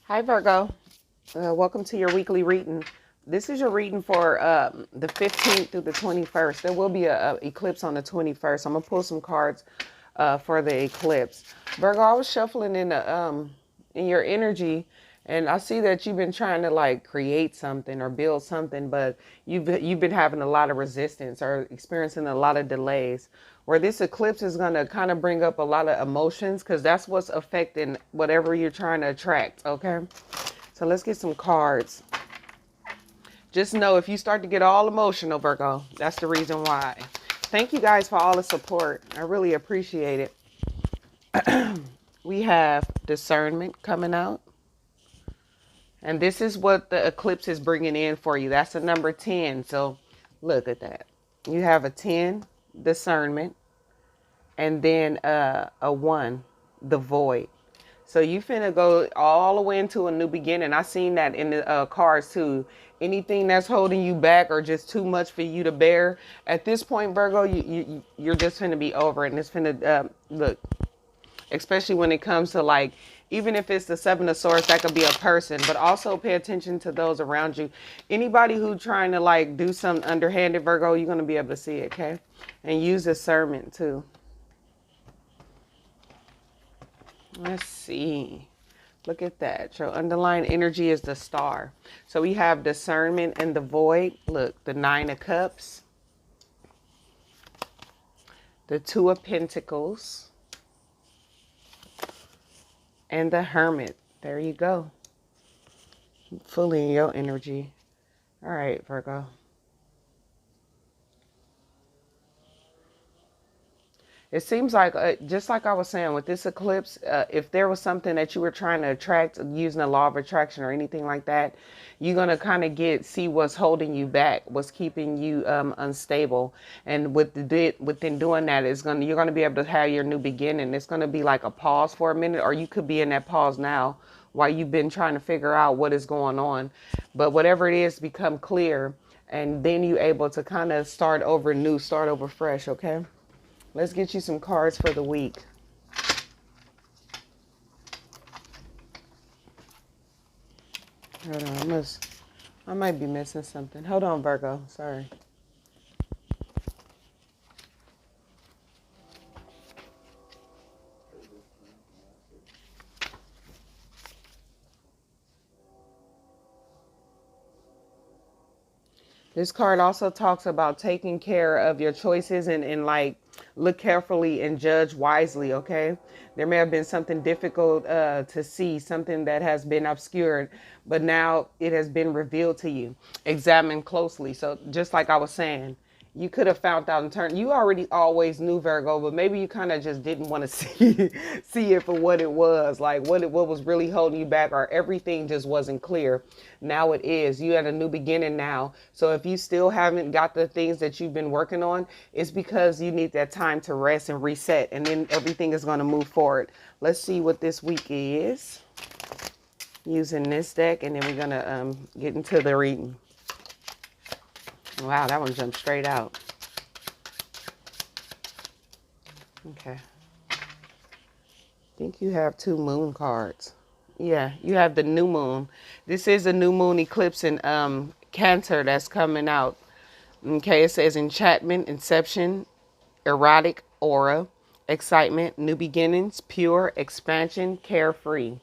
Hi, Virgo. Welcome to your weekly reading. This is your reading for the 15th through the 21st. There will be a eclipse on the 21st. I'm going to pull some cards for the eclipse. Virgo, I was shuffling in your energy, and I see that you've been trying to like create something or build something, but you've been having a lot of resistance or experiencing a lot of delays. Where this eclipse is going to kind of bring up a lot of emotions because that's what's affecting whatever you're trying to attract. Okay. So let's get some cards. Just know if you start to get all emotional, Virgo, that's the reason why. Thank you guys for all the support. I really appreciate it. We have discernment coming out. And this is what the eclipse is bringing in for you. That's the number 10. So look at that. You have a 10, discernment, and then a 1, the void. So you finna go all the way into a new beginning. I seen that in the cards too. Anything that's holding you back or just too much for you to bear, at this point, Virgo, you're just finna be over it. And it's finna, look, especially when it comes to like, even if it's the 7 of Swords, that could be a person, but also pay attention to those around you. Anybody who trying to like do something underhanded, Virgo, you're going to be able to see it, okay? And use discernment too. Let's see. Look at that. Your underlying energy is the star. So we have discernment and the void. Look, the 9 of Cups. The 2 of Pentacles. And the Hermit. There you go. Fully in your energy. All right, Virgo. It seems like, just like I was saying, with this eclipse, if there was something that you were trying to attract using the law of attraction or anything like that, you're going to kind of see what's holding you back, what's keeping you unstable. And within doing that, you're going to be able to have your new beginning. It's going to be like a pause for a minute, or you could be in that pause now while you've been trying to figure out what is going on. But whatever it is, become clear. And then you're able to kind of start over new, start over fresh, okay? Let's get you some cards for the week. Hold on, I might be missing something. Hold on, Virgo. Sorry. This card also talks about taking care of your choices and like look carefully and judge wisely, okay? There may have been something difficult to see, something that has been obscured, but now it has been revealed to you. Examine closely. So just like I was saying, you could have found out and turned. You already always knew, Virgo, but maybe you kind of just didn't want to see it for what it was, like what was really holding you back, or everything just wasn't clear. Now it is. You had a new beginning now. So if you still haven't got the things that you've been working on, it's because you need that time to rest and reset, and then everything is going to move forward. Let's see what this week is using this deck, and then we're going to get into the reading. Wow, that one jumped straight out. Okay. I think you have 2 moon cards. Yeah, you have the new moon. This is a new moon eclipse in Cancer that's coming out. Okay, it says enchantment, inception, erotic aura, excitement, new beginnings, pure expansion, carefree.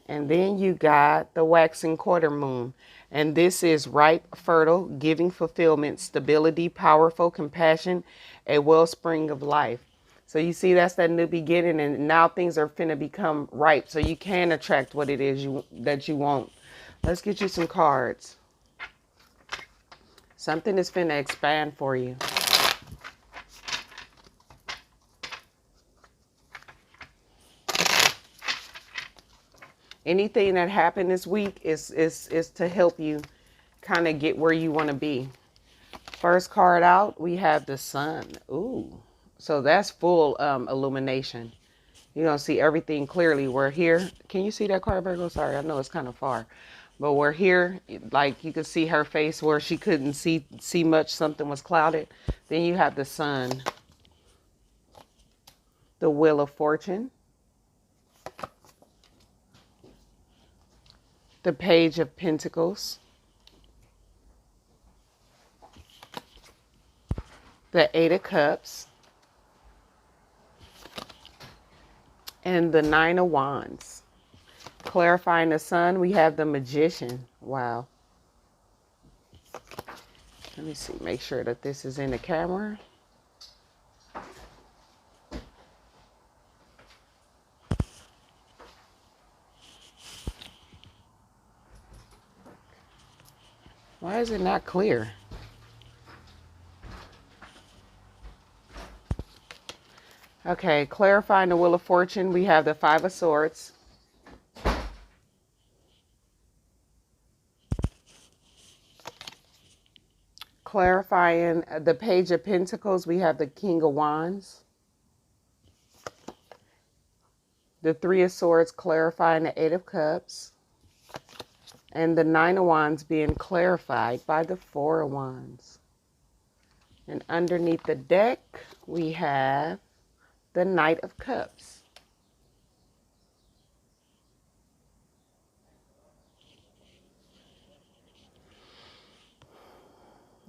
And then you got the waxing quarter moon. And this is ripe, fertile, giving fulfillment, stability, powerful, compassion, a wellspring of life. So you see, that's that new beginning, and now things are finna become ripe. So you can attract what it is that you want. Let's get you some cards. Something is finna expand for you. Anything that happened this week is to help you kind of get where you want to be. First card out, we have the sun. Ooh, so that's full illumination. You're going to see everything clearly. We're here. Can you see that card, Virgo? Sorry, I know it's kind of far. But we're here. Like you could see her face where she couldn't see much. Something was clouded. Then you have the sun. The Wheel of Fortune. the Page of Pentacles, the Eight of Cups, and the Nine of Wands. Clarifying the Sun, we have the Magician. Wow. Let me see, make sure that this is in the camera. Why is it not clear? Okay, clarifying the Wheel of Fortune, we have the Five of Swords. Clarifying the Page of Pentacles, we have the King of Wands. The Three of Swords clarifying the Eight of Cups. And the Nine of Wands being clarified by the Four of Wands. And underneath the deck, we have the Knight of Cups.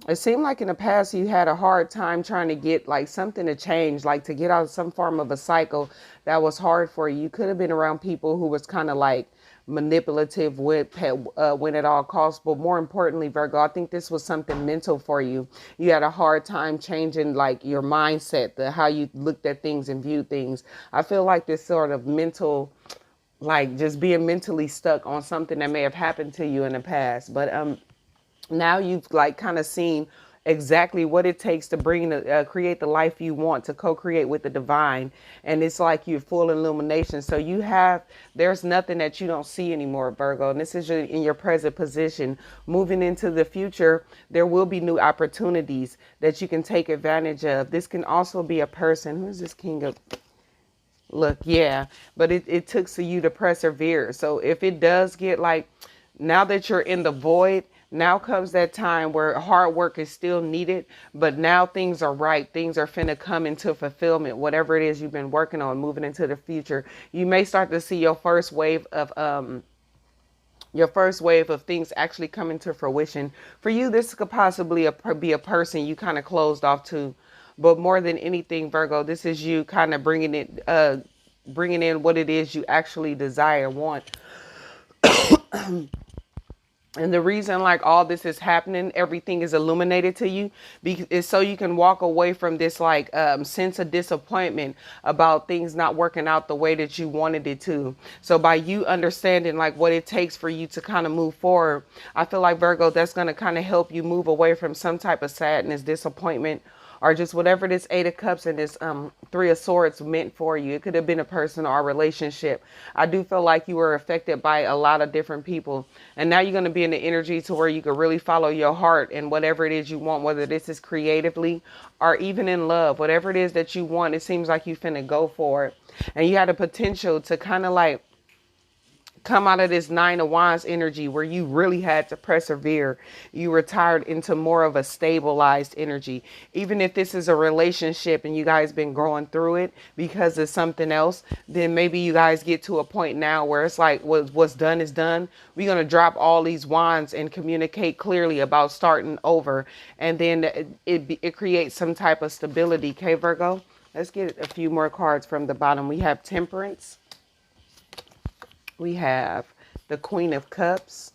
It seemed like in the past you had a hard time trying to get like something to change, like to get out of some form of a cycle that was hard for you. You could have been around people who was kind of like manipulative with win at all costs. But more importantly, Virgo, I think this was something mental for you. You had a hard time changing like your mindset, how you looked at things and viewed things. I feel like this sort of mental, like just being mentally stuck on something that may have happened to you in the past. But now you've like kind of seen exactly what it takes to create the life you want, to co-create with the divine. And it's like you're full illumination. So there's nothing that you don't see anymore, Virgo. And this is in your present position. Moving into the future, there will be new opportunities that you can take advantage of. This can also be a person. Who's this King of... Look, yeah, but it took for you to persevere. So if it does get like, now that you're in the void, now comes that time where hard work is still needed, but now things are right. Things are finna come into fulfillment. Whatever it is you've been working on, moving into the future, you may start to see your first wave of things actually coming to fruition. For you, this could possibly be a person you kind of closed off to, but more than anything, Virgo, this is you kind of bringing in what it is you actually desire, want. And the reason like all this is happening, everything is illuminated to you, is so you can walk away from this like sense of disappointment about things not working out the way that you wanted it to. So by you understanding like what it takes for you to kind of move forward, I feel like, Virgo, that's going to kind of help you move away from some type of sadness, disappointment, or just whatever this Eight of Cups and this Three of Swords meant for you. It could have been a person or a relationship. I do feel like you were affected by a lot of different people. And now you're going to be in the energy to where you can really follow your heart and whatever it is you want, whether this is creatively or even in love, whatever it is that you want, it seems like you finna go for it. And you had a potential to kind of like come out of this Nine of Wands energy where you really had to persevere. You retired into more of a stabilized energy. Even if this is a relationship and you guys been growing through it because of something else, then maybe you guys get to a point now where it's like what's done is done. We're going to drop all these wands and communicate clearly about starting over. And then it creates some type of stability. Okay, Virgo? Let's get a few more cards from the bottom. We have Temperance. We have the Queen of Cups.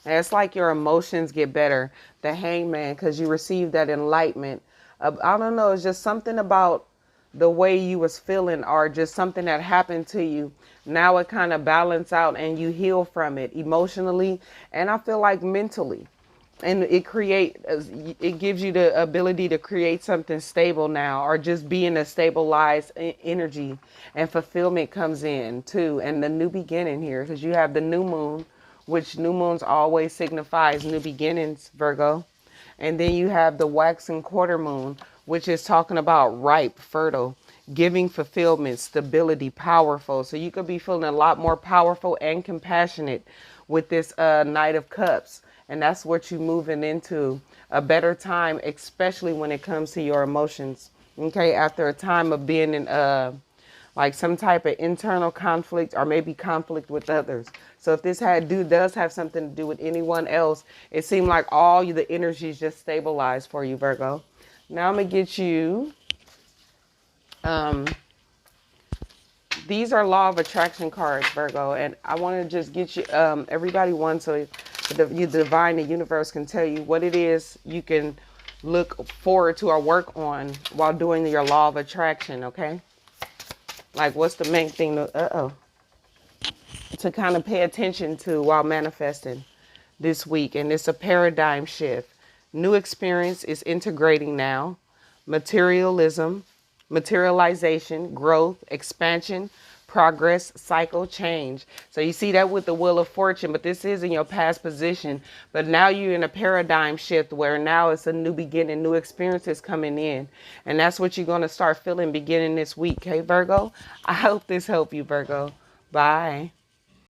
And it's like your emotions get better. The Hangman, because you received that enlightenment. I don't know, it's just something about the way you was feeling or just something that happened to you. Now it kind of balance out and you heal from it emotionally and I feel like mentally. And it gives you the ability to create something stable now, or just be in a stabilized energy, and fulfillment comes in too. And the new beginning here, because you have the new moon, which new moons always signifies new beginnings, Virgo. And then you have the waxing quarter moon, which is talking about ripe, fertile, giving fulfillment, stability, powerful. So you could be feeling a lot more powerful and compassionate with this Knight of Cups. And that's what you're moving into, a better time, especially when it comes to your emotions. Okay, after a time of being in like some type of internal conflict or maybe conflict with others. So if this does have something to do with anyone else, it seemed like all the energies just stabilized for you, Virgo. Now I'm gonna get you. These are law of attraction cards, Virgo, and I want to just get you. Everybody wants so the divine, the universe can tell you what it is you can look forward to or work on while doing your law of attraction. Okay, like what's the main thing to kind of pay attention to while manifesting this week. And it's a paradigm shift. New experience is integrating now. Materialism, materialization, growth, expansion, progress, cycle, change. So you see that with the Wheel of Fortune, but this is in your past position. But now you're in a paradigm shift where now it's a new beginning, new experiences coming in. And that's what you're going to start feeling beginning this week. Okay, Virgo? I hope this helped you, Virgo. Bye.